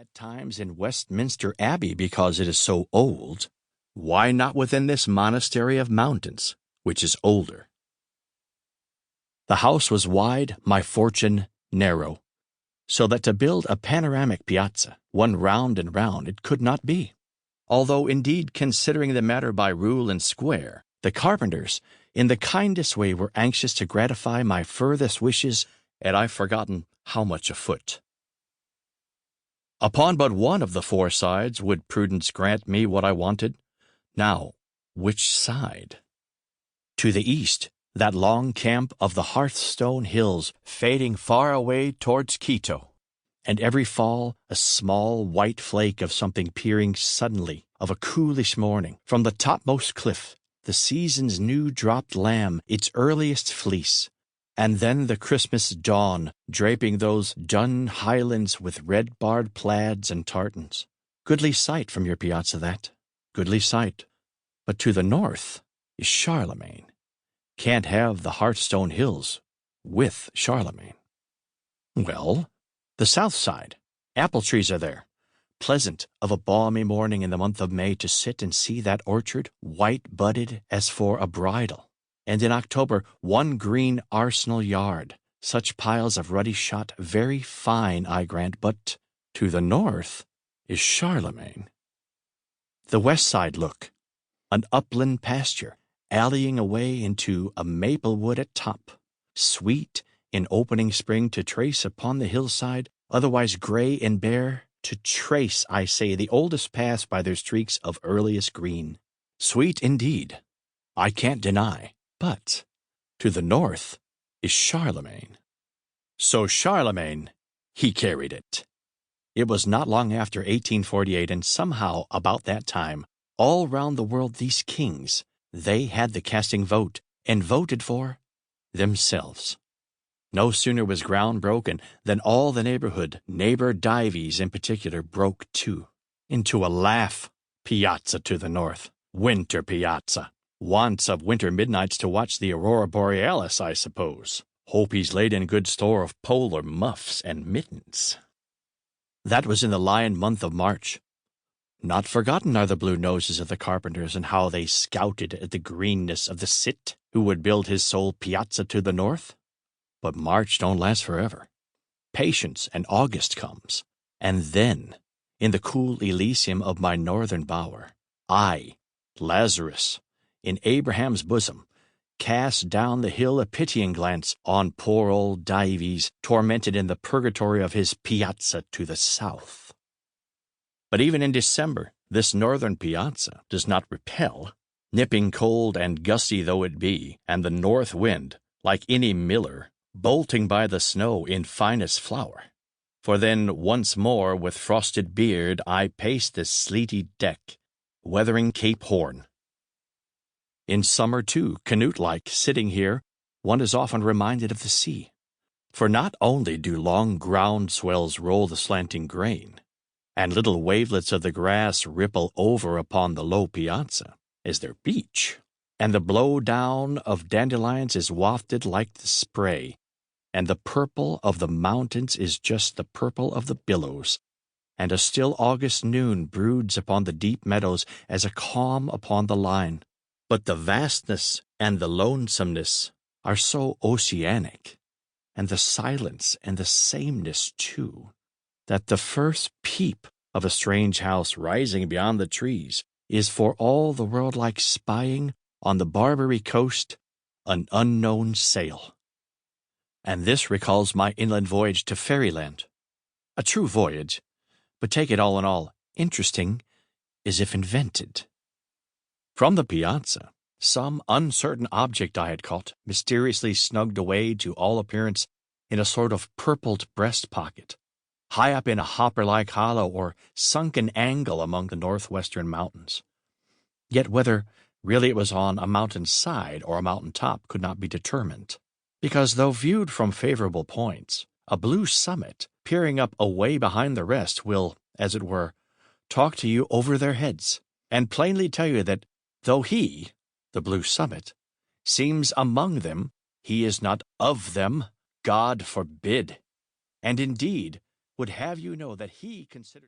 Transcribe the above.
at times in Westminster Abbey because it is so old, why not within this monastery of mountains, which is older? The house was wide, my fortune narrow, so that to build a panoramic piazza, one round and round, it could not be. Although indeed, considering the matter by rule and square, the carpenters, in the kindest way, were anxious to gratify my furthest wishes, and I've forgotten how much a foot. Upon but one of the four sides would prudence grant me what I wanted. Now, which side? To the east, that long camp of the Hearthstone Hills fading far away towards Quito, and every fall a small white flake of something peering suddenly of a coolish morning from the topmost cliff, the season's new-dropped lamb, its earliest fleece, and then the Christmas dawn draping those dun highlands with red-barred plaids and tartans. Goodly sight from your piazza that, goodly sight. But to the north is Charlemagne. Can't have the Hearthstone Hills with Charlemagne. Well, the south side. Apple trees are there. Pleasant of a balmy morning in the month of May to sit and see that orchard, white-budded as for a bridal. And in October, one green arsenal yard, such piles of ruddy shot, very fine, I grant, but to the north is Charlemagne. The west side look, an upland pasture, alleying away into a maple wood at top, sweet in opening spring to trace upon the hillside, otherwise gray and bare, to trace, I say, the oldest paths by their streaks of earliest green. Sweet indeed, I can't deny. But to the north is Charlemagne. So Charlemagne, he carried it. It was not long after 1848, and somehow about that time, all round the world these kings, they had the casting vote, and voted for themselves. No sooner was ground broken than all the neighborhood, neighbor Dives in particular, broke too, into a laugh. Piazza to the north, winter piazza. Wants of winter midnights to watch the aurora borealis, I suppose. Hope he's laid in good store of polar muffs and mittens. That was in the lion month of March. Not forgotten are the blue noses of the carpenters and how they scouted at the greenness of the cit who would build his sole piazza to the north. But March don't last forever. Patience and August comes, and then, in the cool Elysium of my northern bower, I, Lazarus, in Abraham's bosom, cast down the hill a pitying glance on poor old Dives, tormented in the purgatory of his piazza to the south. But even in December, this northern piazza does not repel, nipping cold and gusty though it be, and the north wind, like any miller, bolting by the snow in finest flower. For then once more with frosted beard I pace this sleety deck, weathering Cape Horn. In summer, too, Canute-like, sitting here, one is often reminded of the sea. For not only do long ground swells roll the slanting grain, and little wavelets of the grass ripple over upon the low piazza, as their beach, and the blow-down of dandelions is wafted like the spray, and the purple of the mountains is just the purple of the billows, and a still August noon broods upon the deep meadows as a calm upon the line. But the vastness and the lonesomeness are so oceanic, and the silence and the sameness too, that the first peep of a strange house rising beyond the trees is for all the world like spying on the Barbary coast an unknown sail. And this recalls my inland voyage to Fairyland. A true voyage, but take it all in all, interesting as if invented. From the piazza, some uncertain object I had caught, mysteriously snugged away to all appearance in a sort of purpled breast pocket, high up in a hopper-like hollow or sunken angle among the northwestern mountains. Yet whether really it was on a mountain side or a mountain top could not be determined, because though viewed from favorable points, a blue summit, peering up away behind the rest, will, as it were, talk to you over their heads, and plainly tell you that though he, the blue summit, seems among them, he is not of them, God forbid, and indeed would have you know that he considers